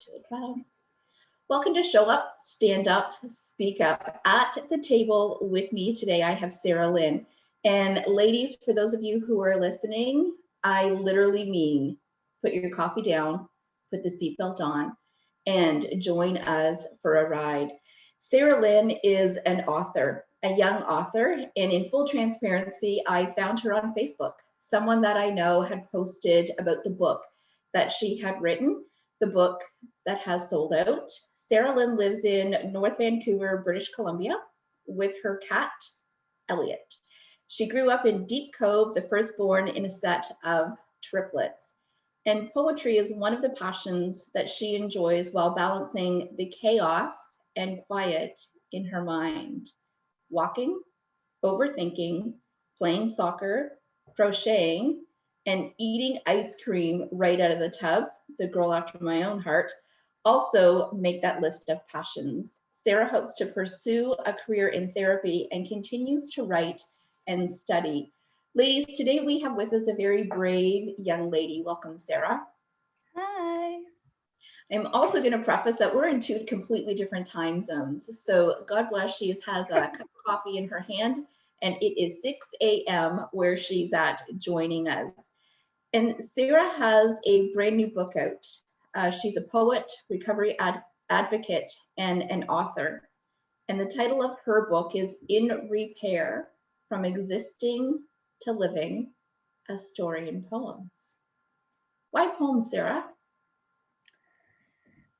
to the cloud. Welcome to Show Up, Stand Up, Speak Up. At the table with me today, I have Sarah Lynn. And ladies, for those of you who are listening, I literally mean put your coffee down, put the seatbelt on, and join us for a ride. Sarah Lynn is an author, a young author, and in full transparency, I found her on Facebook. Someone that I know had posted about the book that she had written, the book that has sold out. Sarah Lynn lives in North Vancouver, British Columbia, with her cat, Elliot. She grew up in Deep Cove, the firstborn in a set of triplets. And poetry is one of the passions that she enjoys while balancing the chaos and quiet in her mind. Walking, overthinking, playing soccer, crocheting, and eating ice cream right out of the tub. It's a girl after my own heart. Also make that list of passions. Sarah hopes to pursue a career in therapy and continues to write and study. Ladies, today we have with us a very brave young lady. Welcome, Sarah. Hi. I'm also going to preface that we're in two completely different time zones. So God bless, she has a cup of coffee in her hand, and it is 6 a.m. where she's at joining us. And Sarah has a brand new book out. She's a poet, recovery advocate, and an author. And the title of her book is In Repair, From Existing to Living, a Story in Poems. Why poems, Sarah?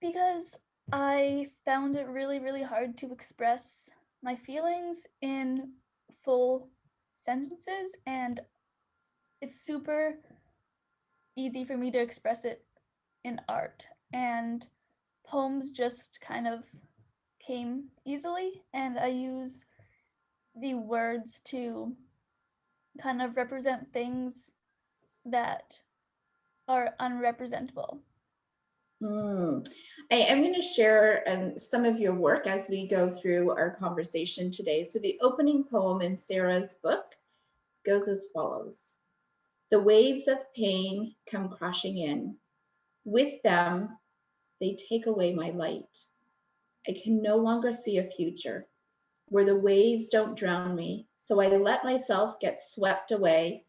Because I found it really hard to express my feelings in full sentences, and it's super easy for me to express it in art. And poems just kind of came easily, and I use the words to kind of represent things that are unrepresentable. I am going to share some of your work as we go through our conversation today. So the opening poem in Sarah's book goes as follows. The waves of pain come crashing in. With them, they take away my light. I can no longer see a future where the waves don't drown me. So I let myself get swept away,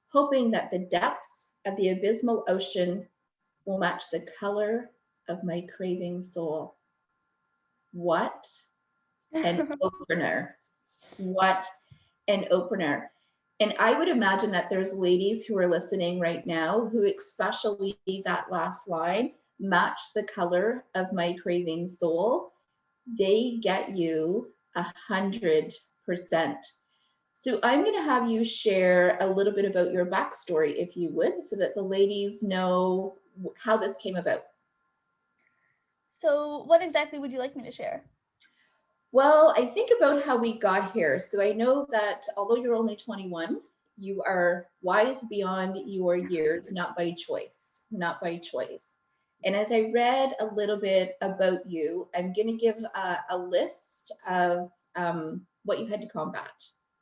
hoping that the depths of the abysmal ocean will match the color of my craving soul. What an opener. What an opener. And I would imagine that there's ladies who are listening right now who, especially that last line, match the color of my craving soul. They get you 100%. So I'm going to have you share a little bit about your backstory, if you would, so that the ladies know how this came about. So, what exactly would you like me to share? Well, I think about how we got here. So I know that although you're only 21, you are wise beyond your years, not by choice, not by choice. And as I read a little bit about you, I'm going to give a list of what you've had to combat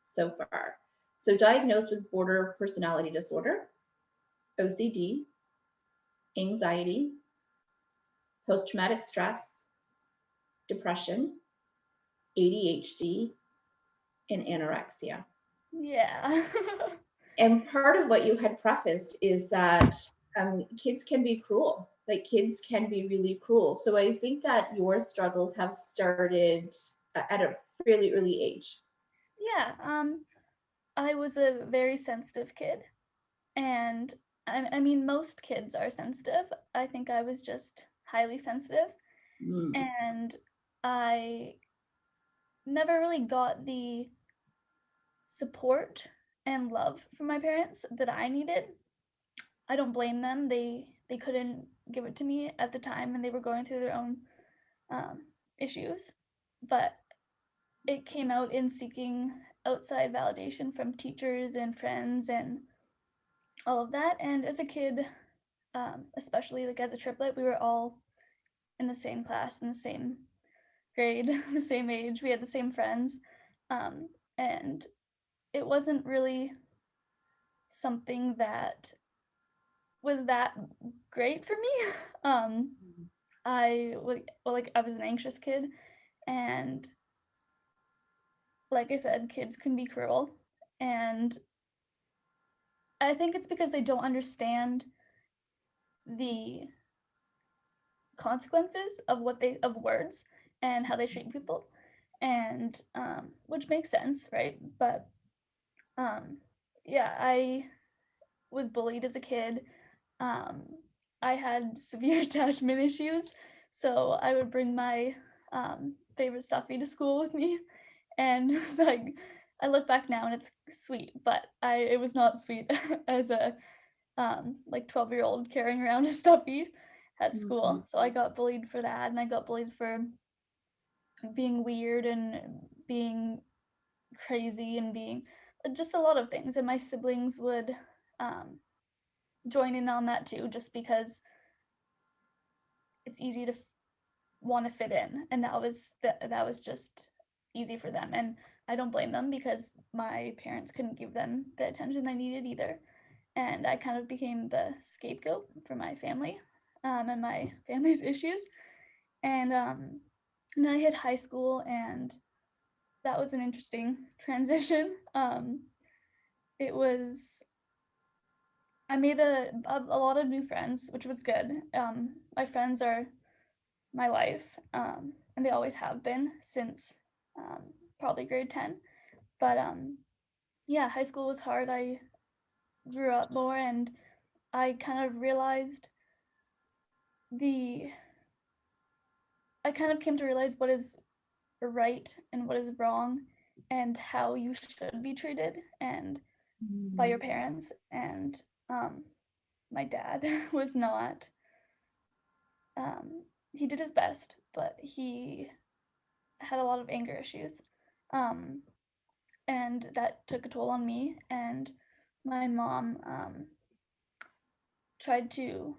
so far. So diagnosed with border personality disorder, OCD, anxiety, post-traumatic stress, depression, ADHD, and anorexia. Yeah. And part of what you had prefaced is that kids can be cruel. Like kids can be really cruel. So I think that your struggles have started at a fairly early age. Yeah, I was a very sensitive kid, and I mean, most kids are sensitive. I think I was just highly sensitive, Mm. and I never really got the support and love from my parents that I needed. I don't blame them. They couldn't give it to me at the time, and they were going through their own issues, but it came out in seeking outside validation from teachers and friends and all of that. And as a kid, especially like as a triplet, we were all in the same class, in the same grade, the same age. We had the same friends, and it wasn't really something that was that great for me. I was an anxious kid, and like I said, kids can be cruel, and I think it's because they don't understand the consequences of of words and how they treat people, and which makes sense, right? But um, yeah, I was bullied as a kid. Um, I had severe attachment issues, so I would bring my favorite stuffy to school with me, and it's like I look back now and it's sweet, but it was not sweet as a like 12-year-old carrying around a stuffy at Mhm. school. So I got bullied for that, and I got bullied for being weird and being crazy and being just a lot of things. And my siblings would um, join in on that too, just because it's easy to want to fit in, and that was just easy for them. And I don't blame them because my parents couldn't give them the attention they needed either. And I kind of became the scapegoat for my family and my family's issues. And then I hit high school, and that was an interesting transition. It was I made a lot of new friends, which was good. My friends are my life, and they always have been since probably grade 10. But yeah, high school was hard. I grew up more, and I kind of realized the I kind of came to realize what is right and what is wrong, and how you should be treated and by your Mhm. parents. And um, my dad was not. He did his best, but he had a lot of anger issues, um, and that took a toll on me. And my mom tried to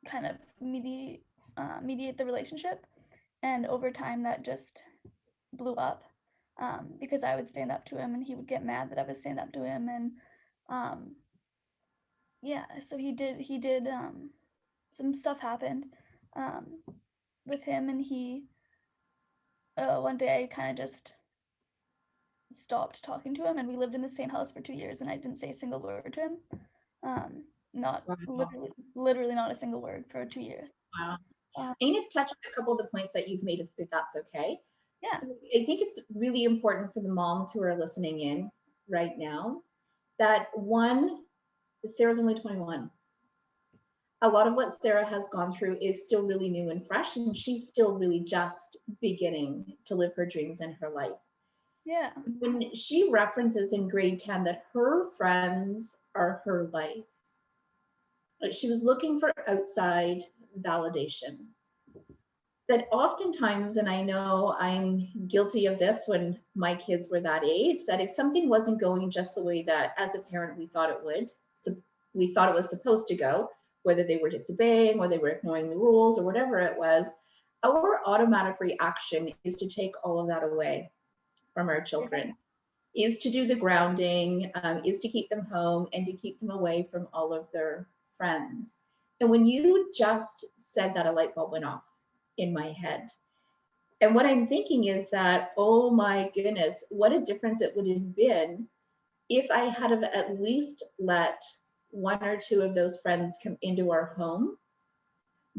kind of mediate the relationship, and over time that just blew up, because I would stand up to him and he would get mad that I would stand up to him. And um, yeah, so he did some stuff happened um, with him, and he one day I kind of just stopped talking to him, and we lived in the same house for 2 years, and I didn't say a single word to him. Not Wow. literally not a single word for 2 years. Wow. Um, I'm going to touch on a couple of the points that you've made, if that's okay. yeah, So I think it's really important for the moms who are listening in right now that one, Sarah's only 21. A lot of what Sarah has gone through is still really new and fresh, and she's still really just beginning to live her dreams and her life. yeah, When she references in grade 10 that her friends are her life, like she was looking for outside validation. That oftentimes, and I know I'm guilty of this when my kids were that age, that if something wasn't going just the way that as a parent we thought it would, so we thought it was supposed to go, whether they were disobeying or they were ignoring the rules or whatever it was, our automatic reaction is to take all of that away from our children, is to do the grounding, is to keep them home and to keep them away from all of their friends. And when you just said that, a light bulb went off in my head. And what I'm thinking is that, oh my goodness, what a difference it would have been if I had have at least let one or two of those friends come into our home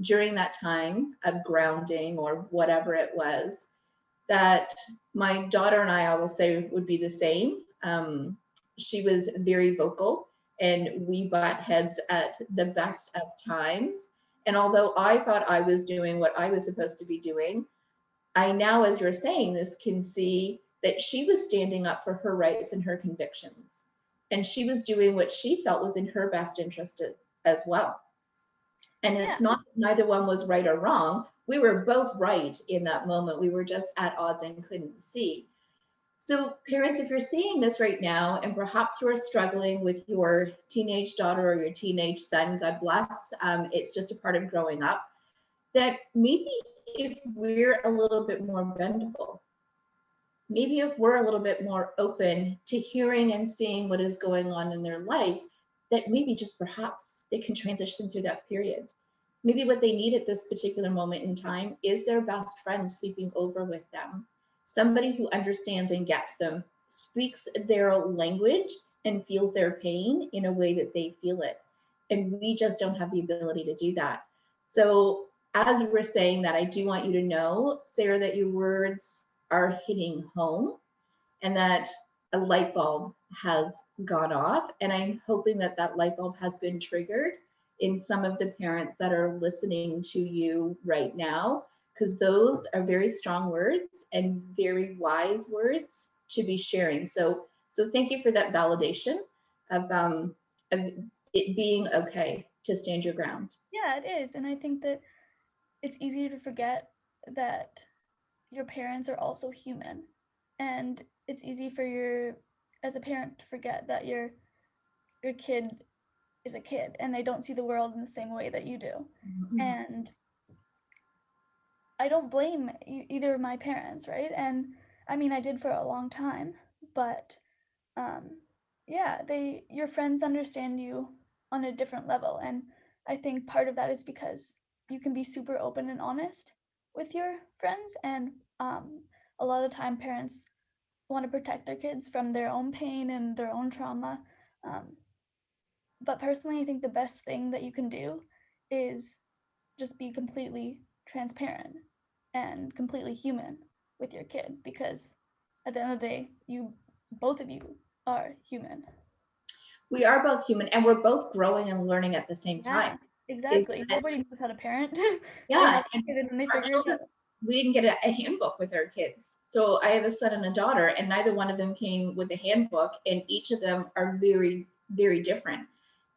during that time of grounding or whatever it was, that my daughter and I will say would be the same. She was very vocal, and we butt heads at the best of times. And although I thought I was doing what I was supposed to be doing, I now, as you're saying this, can see that she was standing up for her rights and her convictions. And she was doing what she felt was in her best interest as well. And yeah, it's not neither one was right or wrong. We were both right in that moment. We were just at odds and couldn't see. So, parents, if you're seeing this right now, and perhaps you are struggling with your teenage daughter or your teenage son, God bless, it's just a part of growing up, that maybe if we're a little bit more bendable, maybe if we're a little bit more open to hearing and seeing what is going on in their life, that maybe just perhaps they can transition through that period. maybe what they need at this particular moment in time is their best friend sleeping over with them, somebody who understands and gets them, speaks their language, and feels their pain in a way that they feel it. And we just don't have the ability to do that. So, as we're saying that, I do want you to know, Sarah, that your words are hitting home and that a light bulb has gone off. And I'm hoping that that light bulb has been triggered in some of the parents that are listening to you right now, because those are very strong words and very wise words to be sharing. So thank you for that validation of it being okay to stand your ground. Yeah, it is. And I think that it's easy to forget that your parents are also human. And it's easy for as a parent to forget that your kid is a kid and they don't see the world in the same way that you do. Mm-hmm. And I don't blame either of my parents, right? And I mean, I did for a long time, but yeah, your friends understand you on a different level. And I think part of that is because you can be super open and honest with your friends. And a lot of the time, parents want to protect their kids from their own pain and their own trauma. Um, but personally, I think the best thing that you can do is just be completely transparent and completely human with your kid, because at the end of the day, both of you are human. We are both human and we're both growing and learning at the same time. Yeah, Is exactly. that, Nobody knows how to parent. They yeah, have a and kid and then they our figure it children, out. we didn't get a handbook with our kids. So I have a son and a daughter, and neither one of them came with a handbook, and each of them are very, very different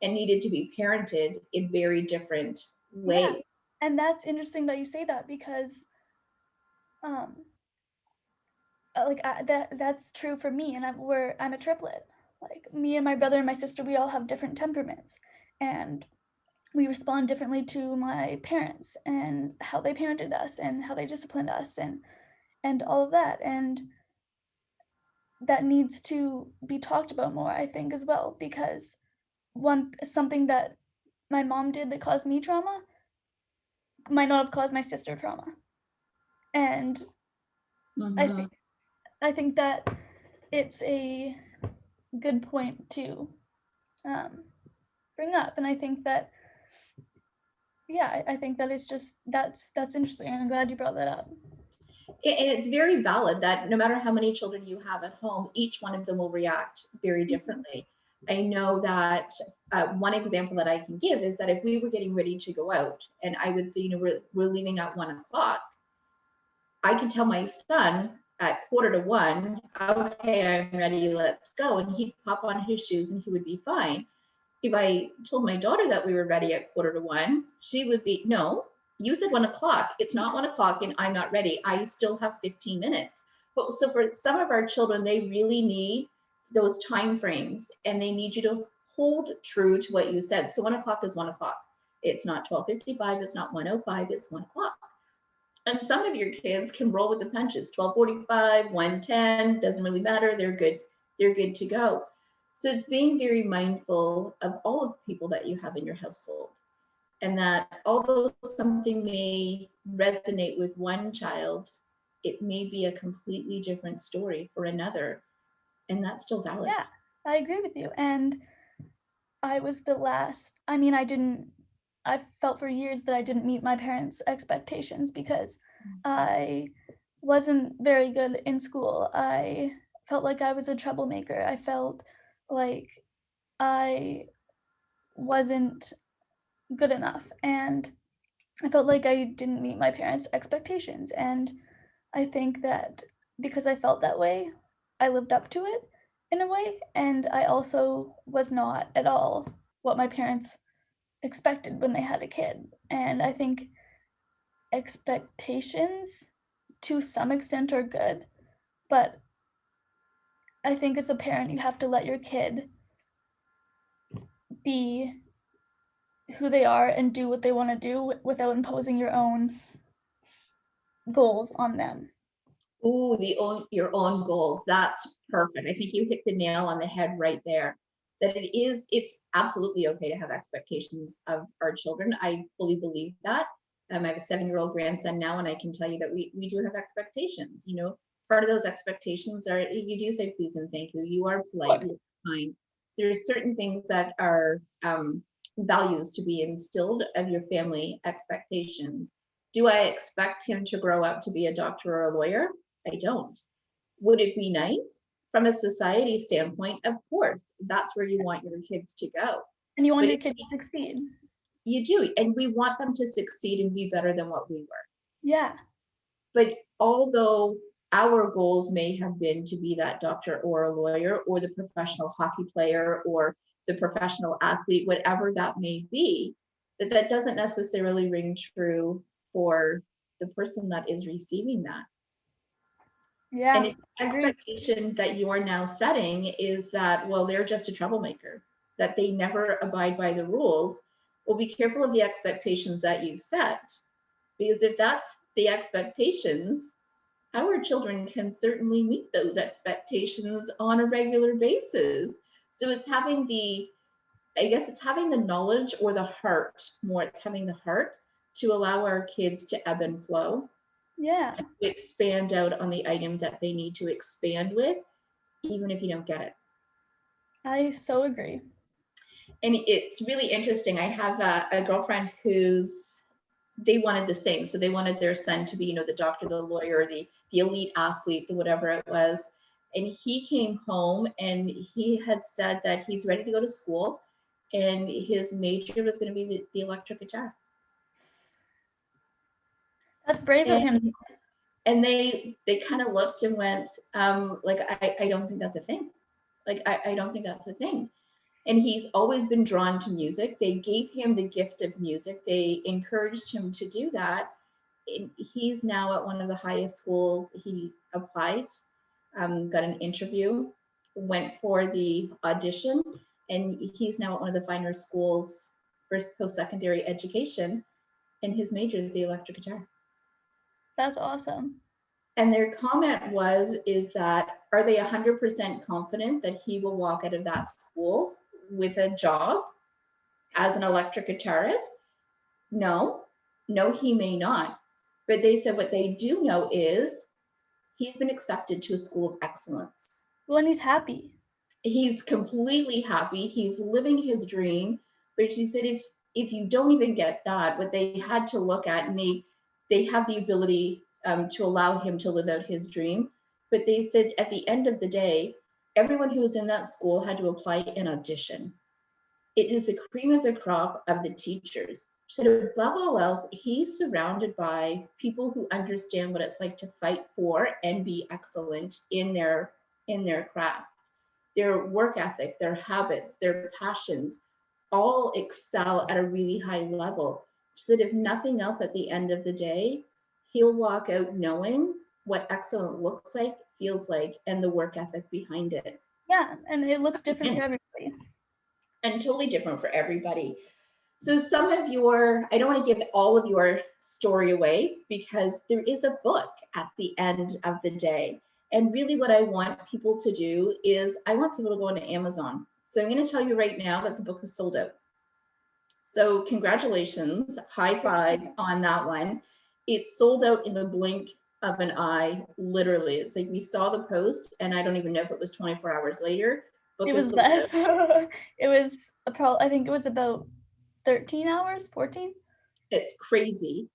and needed to be parented in very different Yeah, ways. and that's interesting that you say that, because um that's true for me, and I'm a triplet. Like, me and my brother and my sister, we all have different temperaments, and we respond differently to my parents and how they parented us and how they disciplined us and all of that. And that needs to be talked about more, I think, as well, because something that my mom did that caused me trauma might not have caused my sister trauma. And I Mm-hmm. think I think that it's a good point to um, bring up. And I think that, yeah, I think that it's just that's interesting, and I'm glad you brought that up. And it's very valid that no matter how many children you have at home, each one of them will react very Mhm. differently. I know that one example that I can give is that if we were getting ready to go out and I would say, we're leaving at 1 o'clock, I could tell my son at quarter to one, okay, I'm ready, let's go. And he'd pop on his shoes and he would be fine. If I told my daughter that we were ready at quarter to one, she would be, no, you said 1 o'clock. It's not 1 o'clock and I'm not ready. I still have 15 minutes. But so for some of our children, they really need those time frames and they need you to hold true to what you said. So 1 o'clock is 1 o'clock. It's not 12:55, it's not 1:05, it's 1 o'clock. And some of your kids can roll with the punches. 12:45, 1:10, doesn't really matter. They're good. They're good to go. So it's being very mindful of all of the people that you have in your household. And that although something may resonate with one child, it may be a completely different story for another. And that's still valid. Yeah, I agree with you. And I was the last. I mean, I felt for years that I didn't meet my parents' expectations because I wasn't very good in school. I felt like I was a troublemaker. I felt like I wasn't good enough. And I felt like I didn't meet my parents' expectations. And I think that because I felt that way, I lived up to it in a way. And I also was not at all what my parents expected when they had a kid. And I think expectations to some extent are good, but I think as a parent, you have to let your kid be who they are and do what they want to do without imposing your own goals on them. Your own goals. That's perfect. I think you hit the nail on the head right there. that it's absolutely okay to have expectations of our children. I fully believe that. I have a 7-year-old grandson now, and I can tell you that we do have expectations. You know, part of those expectations are you do say please and thank you. You are polite, you are kind. There's certain things that are values to be instilled of your family expectations. Do I expect him to grow up to be a doctor or a lawyer? I don't. Would it be nice? From a society standpoint, of course, that's where you want your kids to go. And you want But your kid to succeed. you do, and we want them to succeed and be better than what we were. Yeah. But although our goals may have been to be that doctor or a lawyer or the professional hockey player or the professional athlete, whatever that may be, that doesn't necessarily ring true for the person that is receiving that. And Yeah. if the expectation that you're now setting is that, well, they're just a troublemaker, that they never abide by the rules, well, be careful of the expectations that you set. Because if that's the expectations, our children can certainly meet those expectations on a regular basis. So it's having it's having the knowledge or the heart more, it's having the heart to allow our kids to ebb and flow. Yeah. To expand out on the items that they need to expand with, even if you don't get it. I so agree. And it's really interesting. I have a girlfriend they wanted the same. So they wanted their son to be, you know, the doctor, the lawyer, the elite athlete, the whatever it was. And he came home and he had said that he's ready to go to school and his major was going to be the electric guitar. That's brave of him. And they kind of looked and went, like, I don't think that's a thing. Like, I don't think that's a thing. And he's always been drawn to music. They gave him the gift of music. They encouraged him to do that. And he's now at one of the highest schools. He applied, got an interview, went for the audition, and he's now at one of the finer schools for post-secondary education. And his major is the electric guitar. That's awesome. And their comment is that, are they 100% confident that he will walk out of that school with a job as an electric guitarist? No, he may not. But they said what they do know is he's been accepted to a school of excellence. Well, and he's happy. He's completely happy. He's living his dream. But she said, if you don't even get that, what they had to look at, and they have the ability to allow him to live out his dream. But they said at the end of the day, everyone who was in that school had to apply an audition. It is the cream of the crop of the teachers. She said above all else, he's surrounded by people who understand what it's like to fight for and be excellent in their craft. Their work ethic, their habits, their passions, all excel at a really high level. So that if nothing else at the end of the day, he'll walk out knowing what excellent looks like, feels like, and the work ethic behind it. Yeah, and it looks different for everybody. And totally different for everybody. So some of I don't want to give all of your story away because there is a book at the end of the day. And really what I want people to do is I want people to go into Amazon. So I'm going to tell you right now that the book is sold out. So congratulations, high five on that one. It's sold out in the blink of an eye, literally. It's like we saw the post and I don't even know if it was 24 hours later. It was less. It was I think it was about 13 hours, 14. It's crazy.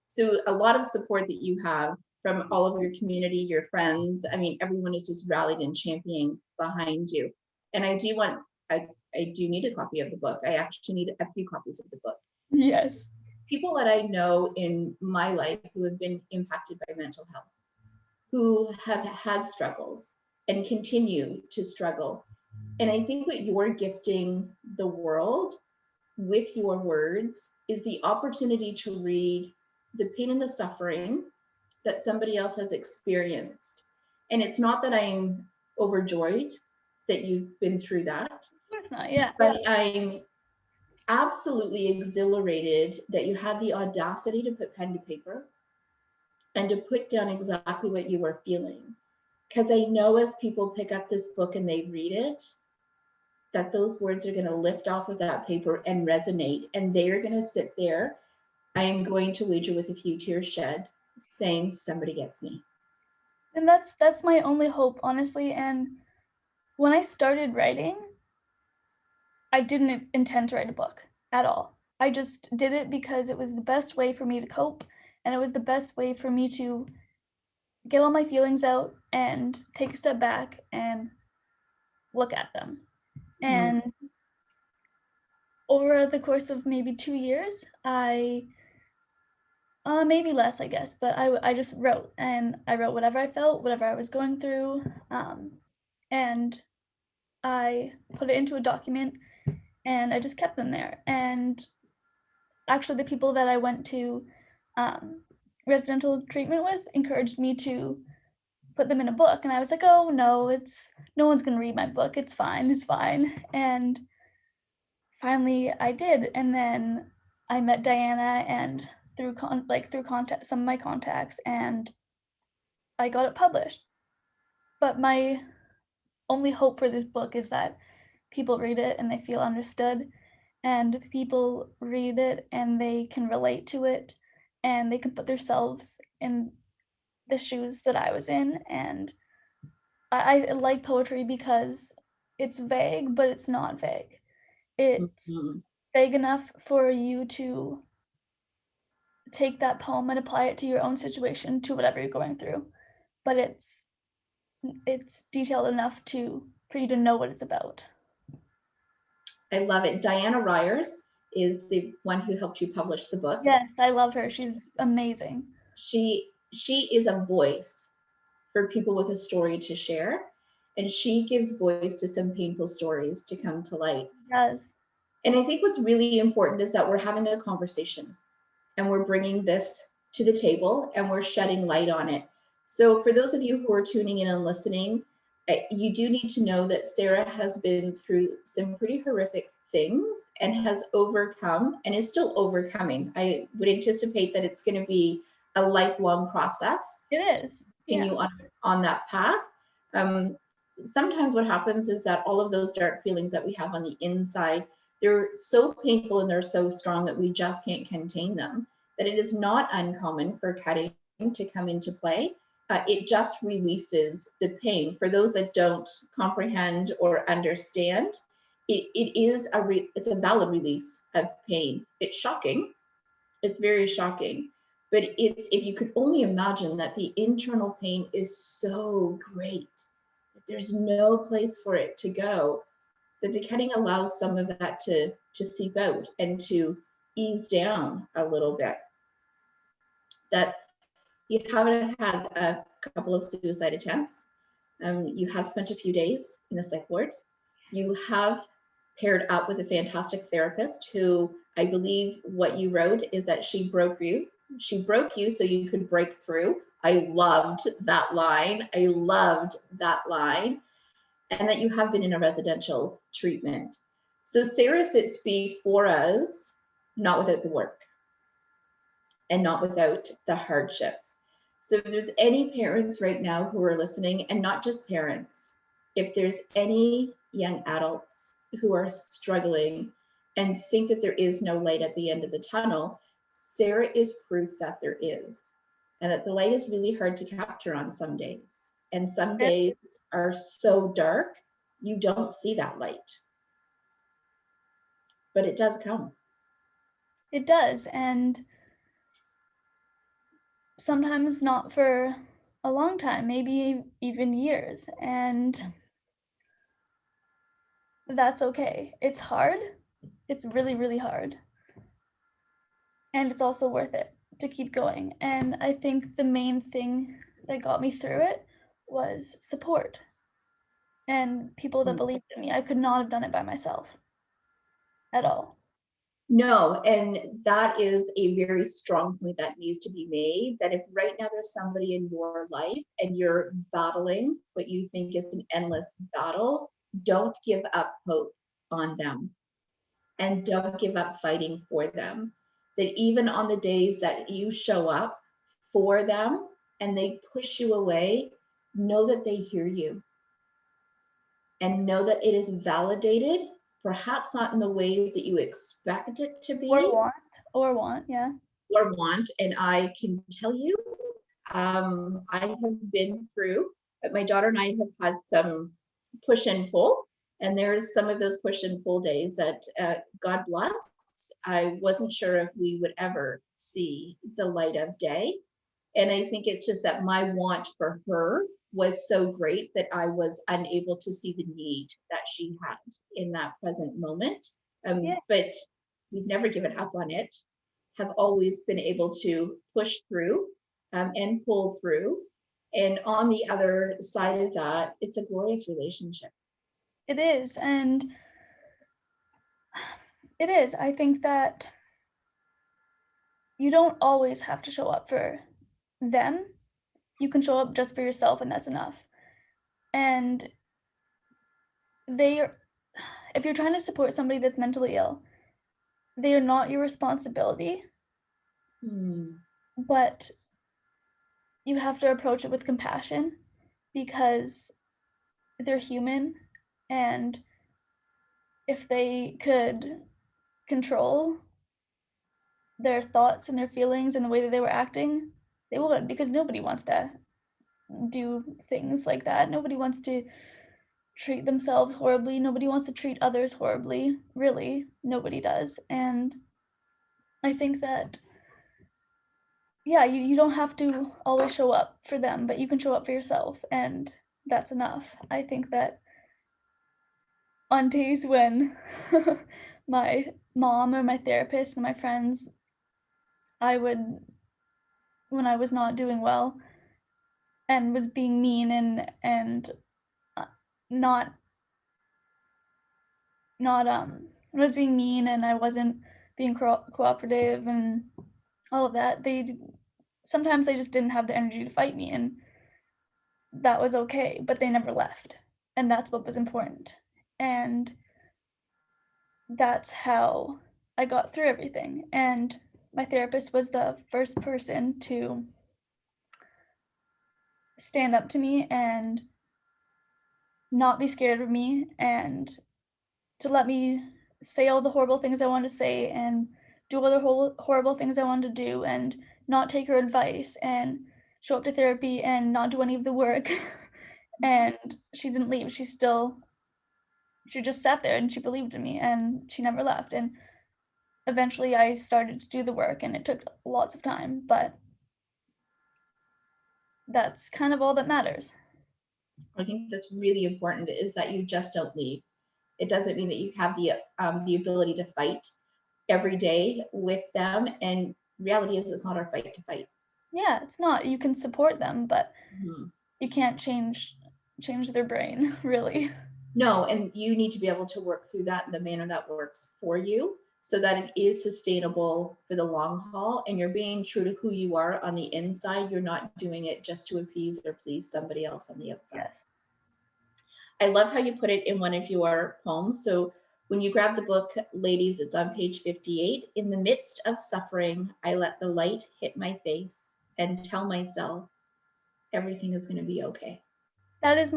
So a lot of support that you have from all of your community, your friends. I mean, everyone is just rallied and championing behind you. And I do need a copy of the book. I actually need a few copies of the book. Yes. People that I know in my life who have been impacted by mental health, who have had struggles and continue to struggle. And I think what you're gifting the world with your words is the opportunity to read the pain and the suffering that somebody else has experienced. And it's not that I'm overjoyed that you've been through that. Of course not, yeah. But I'm absolutely exhilarated that you had the audacity to put pen to paper and to put down exactly what you were feeling. Because I know as people pick up this book and they read it, that those words are going to lift off of that paper and resonate, and they are going to sit there. I am going to wager with a few tears shed, saying somebody gets me. And that's my only hope, honestly. And when I started writing, I didn't intend to write a book at all. I just did it because it was the best way for me to cope, and it was the best way for me to get all my feelings out and take a step back and look at them. And over the course of maybe 2 years, maybe less, I guess, but I just wrote, and I wrote whatever I felt, whatever I was going through, and I put it into a document, and I just kept them there. And actually, the people that I went to residential treatment with encouraged me to put them in a book, and I was like, oh no, no one's gonna read my book, it's fine. And finally I did, and then I met Diana, and through contact, some of my contacts, and I got it published. But my only hope for this book is that people read it and they feel understood, and people read it and they can relate to it, and they can put themselves in the shoes that I was in. And I like poetry because it's vague, but it's not vague. It's vague enough for you to take that poem and apply it to your own situation, to whatever you're going through. But it's detailed enough for you to know what it's about. I love it. Diana Ryers is the one who helped you publish the book. Yes, I love her. She's amazing. She is a voice for people with a story to share, and she gives voice to some painful stories to come to light. Yes. And I think what's really important is that we're having a conversation, and we're bringing this to the table, and we're shedding light on it. So for those of you who are tuning in and listening, you do need to know that Sarah has been through some pretty horrific things and has overcome and is still overcoming. I would anticipate that it's going to be a lifelong process. It is. Continue on that path. Sometimes what happens is that all of those dark feelings that we have on the inside, they're so painful and they're so strong that we just can't contain them, that it is not uncommon for cutting to come into play. It just releases the pain. For those that don't comprehend or understand, it's a valid release of pain. It's shocking. It's very shocking. But if you could only imagine that the internal pain is so great, that there's no place for it to go, that the cutting allows some of that to seep out and to ease down a little bit. That you haven't had a couple of suicide attempts. You have spent a few days in a psych ward. You have paired up with a fantastic therapist who, I believe what you wrote is that she broke you. She broke you so you could break through. I loved that line. And that you have been in a residential treatment. So Sarah sits before us, not without the work and not without the hardships. So if there's any parents right now who are listening, and not just parents, if there's any young adults who are struggling and think that there is no light at the end of the tunnel, Sarah is proof that there is, and that the light is really hard to capture on some days. And some days are so dark, you don't see that light. But it does come. It does, and sometimes not for a long time, maybe even years, and that's okay. It's hard. It's really, really hard. And it's also worth it to keep going. And I think the main thing that got me through it was support and people that believed in me. I could not have done it by myself at all. No, and that is a very strong point that needs to be made, that if right now there's somebody in your life and you're battling what you think is an endless battle, don't give up hope on them, and don't give up fighting for them. That even on the days that you show up for them and they push you away, know that they hear you. and know that it is validated, perhaps not in the ways that you expect it to Or be want, yeah. or want. And I can tell you, I have been through, my daughter and I have had some push and pull, and there's some of those push and pull days that God bless. I wasn't sure if we would ever see the light of day. And I think it's just that my want for her was so great that I was unable to see the need that she had in that present moment. Yeah, But we've never given up on it, have always been able to push through and pull through. And on the other side of that, it's a glorious relationship. it is. And it is. I think that you don't always have to show up for them. You can show up just for yourself, and that's enough. And if you're trying to support somebody that's mentally ill, they are not your responsibility, but you have to approach it with compassion because they're human, and if they could control their thoughts and their feelings and the way that they were acting, they would, because nobody wants to do things like that. Nobody wants to treat themselves horribly. Nobody wants to treat others horribly. Really, nobody does. And I think that, yeah, you don't have to always show up for them, but you can show up for yourself, and that's enough. I think that on days when my mom or my therapist and my friends, I would, when I was not doing well and was being mean and not was being mean, and I wasn't being cooperative and all of that, sometimes they just didn't have the energy to fight me, and that was okay, but they never left, and that's what was important. And that's how I got through everything. And my therapist was the first person to stand up to me and not be scared of me, and to let me say all the horrible things I wanted to say and do all the horrible things I wanted to do, and not take her advice and show up to therapy and not do any of the work. And she didn't leave. She just sat there, and she believed in me, and she never left. And eventually I started to do the work, and it took lots of time, but that's kind of all that matters. I think that's really important is that you just don't leave. It doesn't mean that you have the ability to fight every day with them. And reality is, it's not our fight to fight. Yeah, it's not. You can support them, but Mhm. you can't change their brain, really. No, and you need to be able to work through that in the manner that works for you so that it is sustainable for the long haul and you're being true to who you are on the inside. You're not doing it just to appease or please somebody else on the outside. Yes. I love how you put it in one of your poems. So when you grab the book, ladies, it's on page 58. In the midst of suffering, I let the light hit my face and tell myself everything is going to be okay. That is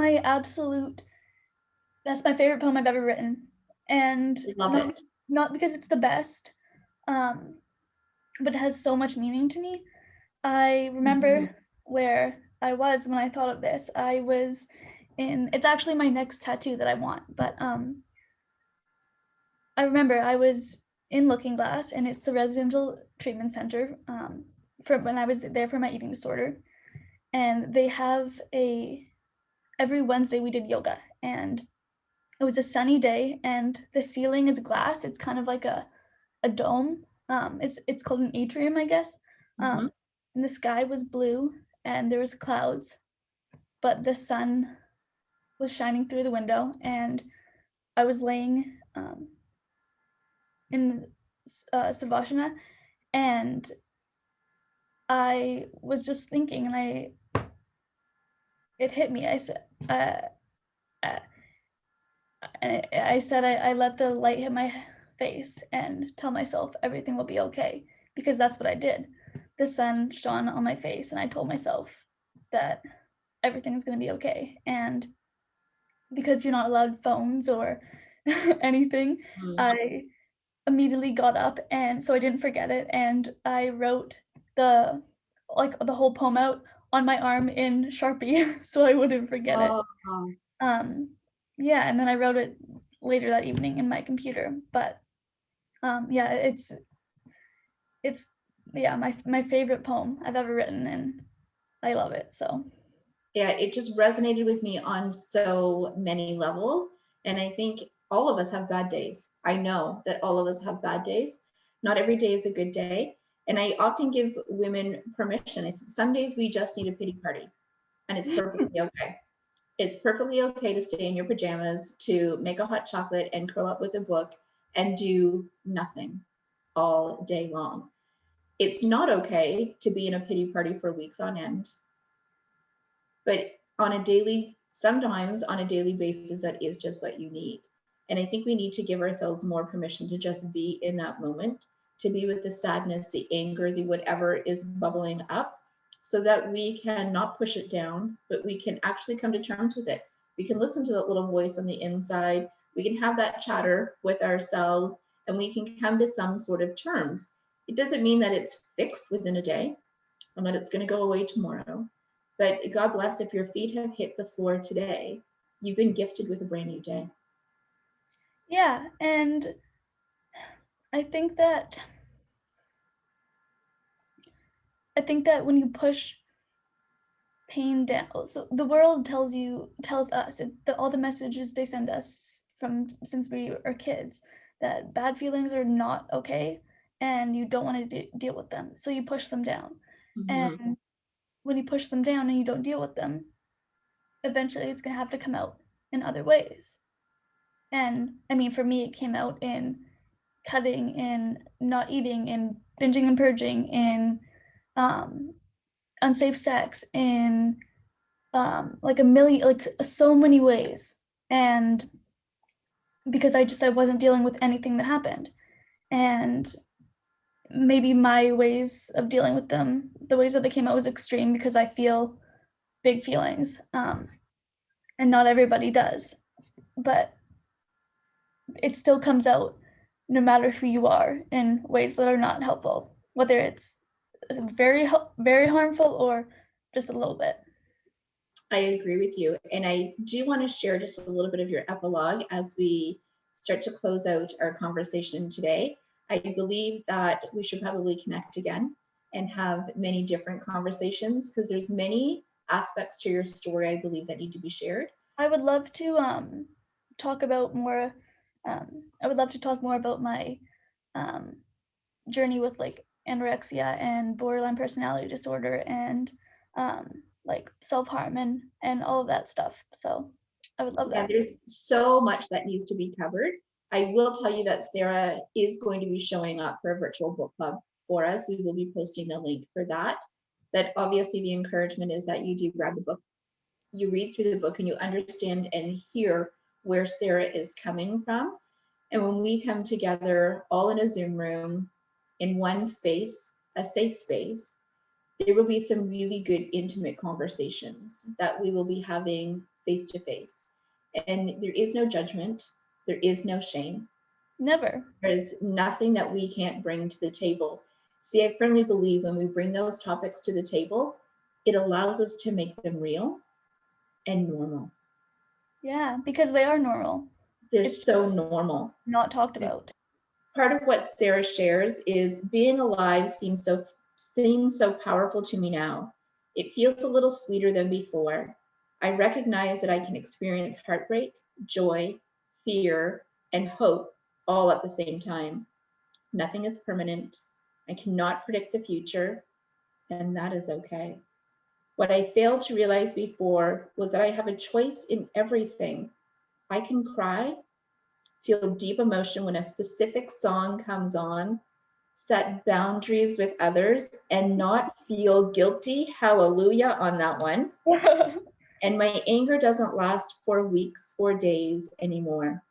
that's my favorite poem I've ever written. And I love it. not because it's the best, but it has so much meaning to me. I remember where I was when I thought of this. It's actually my next tattoo that I want, but I remember I was in Looking Glass, and it's a residential treatment center for when I was there for my eating disorder. And they have every Wednesday we did yoga, and it was a sunny day, and the ceiling is glass. It's kind of like a dome. It's called an atrium, I guess. Mhm. And the sky was blue, and there was clouds, but the sun was shining through the window, and I was laying in Savasana, and I was just thinking, and it hit me. I said, uh, I let the light hit my face and tell myself everything will be okay, because that's what I did. The sun shone on my face, and I told myself that everything is going to be okay. And because you're not allowed phones or anything, Mm. I immediately got up, and so I didn't forget it, and I wrote the the whole poem out on my arm in Sharpie so I wouldn't forget it. Oh, Um, yeah, and then I wrote it later that evening in my computer, but, yeah, it's yeah, my favorite poem I've ever written, and I love it, so yeah, it just resonated with me on so many levels. And I think all of us have bad days. I know that all of us have bad days. Not every day is a good day. And I often give women permission. I said, some days we just need a pity party, and it's perfectly okay. It's perfectly okay to stay in your pajamas, to make a hot chocolate and curl up with a book and do nothing all day long. It's not okay to be in a pity party for weeks on end, but sometimes on a daily basis, that is just what you need. And I think we need to give ourselves more permission to just be in that moment, to be with the sadness, the anger, the whatever is bubbling up, so that we can not push it down, but we can actually come to terms with it. We can listen to that little voice on the inside. We can have that chatter with ourselves, and we can come to some sort of terms. It doesn't mean that it's fixed within a day and that it's going to go away tomorrow. But God bless, if your feet have hit the floor today, you've been gifted with a brand new day. yeah, and I think that I think that when you push pain down, so the world tells us all the messages they send us from since we are kids, that bad feelings are not okay and you don't want to deal with them, so you push them down. Mm-hmm. And when you push them down and you don't deal with them, eventually it's going to have to come out in other ways. And I mean, for me, it came out in cutting, in not eating, in binging and purging, in um, unsafe sex, in like a million, like so many ways. And because I wasn't dealing with anything that happened, and maybe my ways of dealing with them, the ways that they came out was extreme because I feel big feelings, and not everybody does, but it still comes out no matter who you are in ways that are not helpful, whether it's very harmful or just a little bit. I agree with you. And I do want to share just a little bit of your epilogue as we start to close out our conversation today. I believe that we should probably connect again and have many different conversations, because there's many aspects to your story, I believe, that need to be shared. I would love to talk about more. I would love to talk more about my um, journey with like anorexia and borderline personality disorder and like self-harm and all of that stuff. So I would love Yeah, that. there's so much that needs to be covered. I will tell you that Sarah is going to be showing up for a virtual book club for us. We will be posting the link for that. That obviously the encouragement is that you do grab the book, you read through the book, and you understand and hear where Sarah is coming from. And when we come together all in a Zoom room in one space, a safe space, there will be some really good intimate conversations that we will be having face to face. And there is no judgment, there is no shame, Never. there's nothing that we can't bring to the table. See, I firmly believe when we bring those topics to the table, it allows us to make them real and normal. Yeah, because they are normal. They're It's so normal. not talked about. Part of what Sarah shares is being alive seems so powerful to me now. It feels a little sweeter than before. I recognize that I can experience heartbreak, joy, fear, and hope all at the same time. Nothing is permanent. I cannot predict the future, and that is okay. What I failed to realize before was that I have a choice in everything. I can cry, feel deep emotion when a specific song comes on, set boundaries with others, and not feel guilty. Hallelujah on that one. And my anger doesn't last for weeks or days anymore.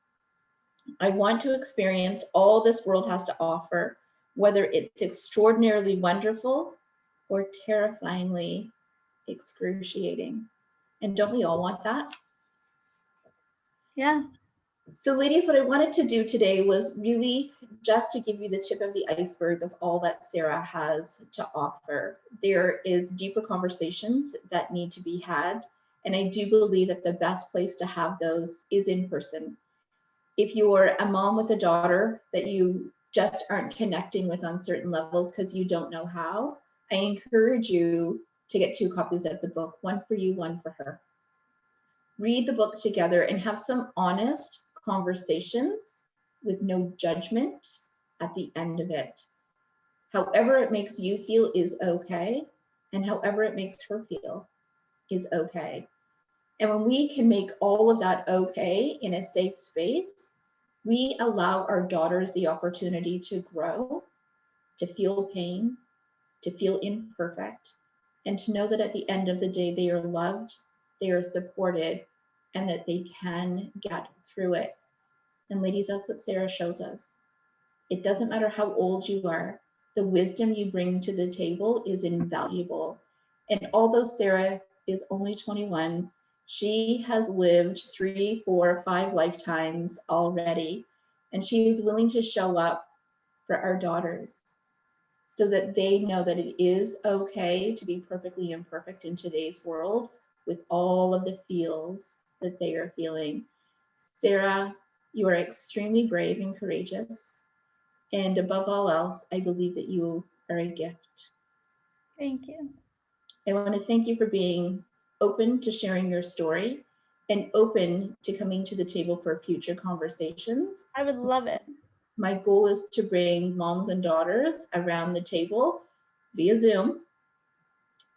I want to experience all this world has to offer, whether it's extraordinarily wonderful or terrifyingly excruciating. And don't we all want that? Yeah. So ladies, what I wanted to do today was really just to give you the tip of the iceberg of all that Sarah has to offer. There is deeper conversations that need to be had. And I do believe that the best place to have those is in person. If you're a mom with a daughter that you just aren't connecting with on certain levels because you don't know how, I encourage you to get 2 copies of the book, one for you, one for her. Read the book together and have some honest conversations with no judgment at the end of it. However it makes you feel is okay, and however it makes her feel is okay. And when we can make all of that okay in a safe space, we allow our daughters the opportunity to grow, to feel pain, to feel imperfect, and to know that at the end of the day, they are loved, they are supported, and that they can get through it. And ladies, that's what Sarah shows us. It doesn't matter how old you are, the wisdom you bring to the table is invaluable. And although Sarah is only 21, she has lived 3, 4, 5 lifetimes already. And she is willing to show up for our daughters so that they know that it is okay to be perfectly imperfect in today's world with all of the feels that they are feeling. Sarah, you are extremely brave and courageous. And above all else, I believe that you are a gift. Thank you. I want to thank you for being open to sharing your story and open to coming to the table for future conversations. I would love it. My goal is to bring moms and daughters around the table via Zoom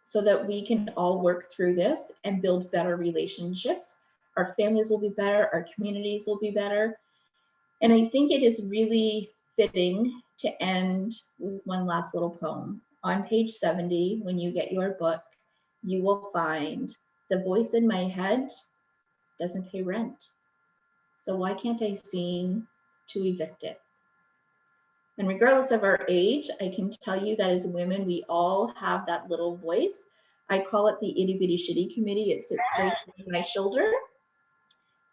so that we can all work through this and build better relationships. Our families will be better, our communities will be better. And I think it is really fitting to end with one last little poem. On page 70, when you get your book, you will find the voice in my head doesn't pay rent. So why can't I seem to evict it? And regardless of our age, I can tell you that as women, we all have that little voice. I call it the itty bitty shitty committee. It sits right on my shoulder,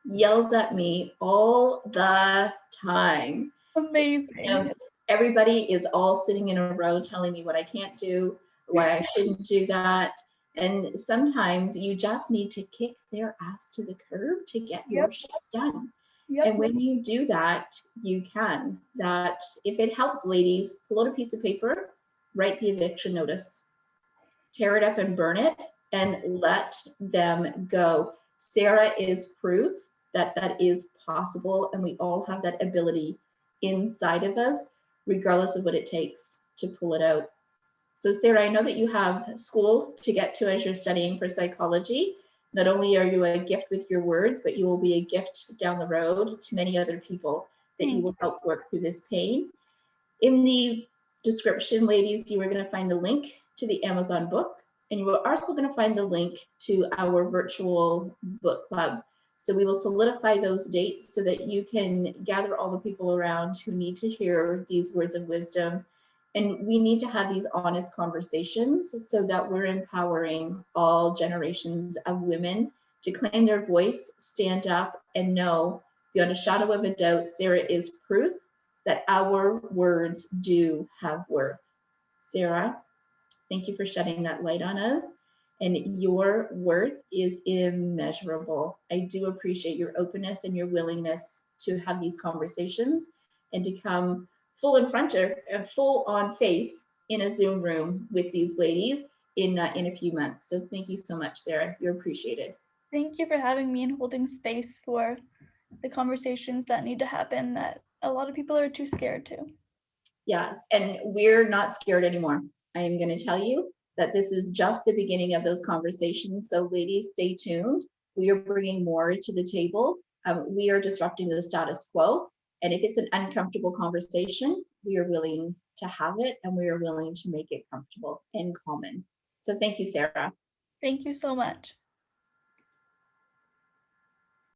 yells at me all the time. Amazing. Everybody is all sitting in a row telling me what I can't do, why I shouldn't do that. And sometimes you just need to kick their ass to the curb to get your shit done. Yep. And when you do that, you can. That if it helps, ladies, pull out a piece of paper, write the eviction notice, tear it up and burn it, and let them go. Sarah is proof that that is possible, and we all have that ability inside of us, regardless of what it takes to pull it out. So Sarah, I know that you have school to get to as you're studying for psychology. Not only are you a gift with your words, but you will be a gift down the road to many other people that you will help work through this pain. In the description, ladies, you are going to find the link to the Amazon book, and you are also going to find the link to our virtual book club. So we will solidify those dates so that you can gather all the people around who need to hear these words of wisdom. And we need to have these honest conversations so that we're empowering all generations of women to claim their voice, stand up, and know beyond a shadow of a doubt, Sarah is proof that our words do have worth. Sarah, thank you for shedding that light on us. And your worth is immeasurable. I do appreciate your openness and your willingness to have these conversations and to come full in front of and full on face in a Zoom room with these ladies in a few months. So thank you so much, Sarah. You're appreciated. Thank you for having me and holding space for the conversations that need to happen that a lot of people are too scared to. Yes, and we're not scared anymore. I am going to tell you that this is just the beginning of those conversations. So ladies, stay tuned. We are bringing more to the table. We are disrupting the status quo. And if it's an uncomfortable conversation, we are willing to have it and we are willing to make it comfortable and common. So thank you, Sarah. Thank you so much.